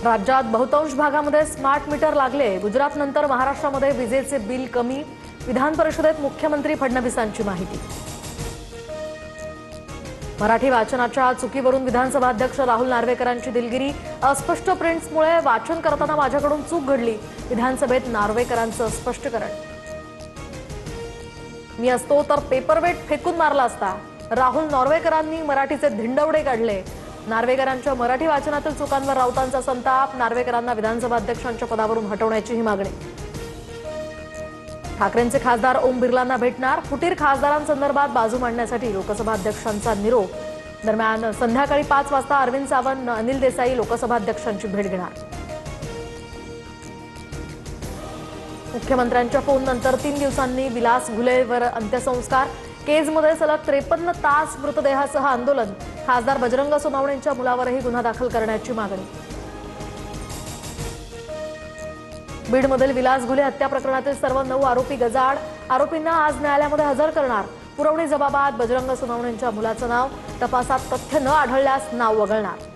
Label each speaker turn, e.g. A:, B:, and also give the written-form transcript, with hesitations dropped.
A: राज्यात बहुतांश भागामध्ये स्मार्ट मीटर लागले। गुजरातनंतर महाराष्ट्रामध्ये विजेचे बिल कमी। विधान परिषदेत मुख्यमंत्री फडणवीसांची माहिती। मराठी वाचनाच्या चुकीवरून विधानसभा अध्यक्ष राहुल नार्वेकरांची दिलगिरी। अस्पष्ट प्रिंट्समुळे वाचन करताना माझ्याकडून चूक घडली। विधानसभेत नार्वेकरांचं स्पष्टीकरण। मी असतो तर पेपरवेट फेकून मारला असता। राहुल नार्वेकरांनी मराठीचे धिंडवडे काढले। नार्वेकरांच्या मराठी वाचनातील चुकांवर राऊतांचा संताप। नार्वेकरांना विधानसभा अध्यक्षांच्या पदावरून हटवण्याची ही मागणी। ठाकरेंचे खासदार ओम बिर्लांना भेटणार। फुटीर खासदारांसंदर्भात बाजू मांडण्यासाठी लोकसभा अध्यक्षांचा निरोप। दरम्यान संध्याकाळी 5 वाजता अरविंद सावंत अनिल देसाई लोकसभा अध्यक्षांची भेट घेणार। मुख्यमंत्र्यांच्या फोननंतर 3 दिवसांनी विलास घुलेवर अंत्यसंस्कार। केजमध्ये सलग 53 तास मृतदेहासह आंदोलन। खासदार बजरंग सोनवणेंच्या मुलावरही गुन्हा दाखल करण्याची मागणी। बीडमधील विलास घुले हत्या प्रकरणातील सर्व 9 आरोपी गजाआड। आरोपींना आज न्यायालयामध्ये हजर करणार। पुरवणी जबाबात बजरंग सोनवणेंच्या मुलाचं नाव। तपासात तथ्य न आढळल्यास नाव वगळणार।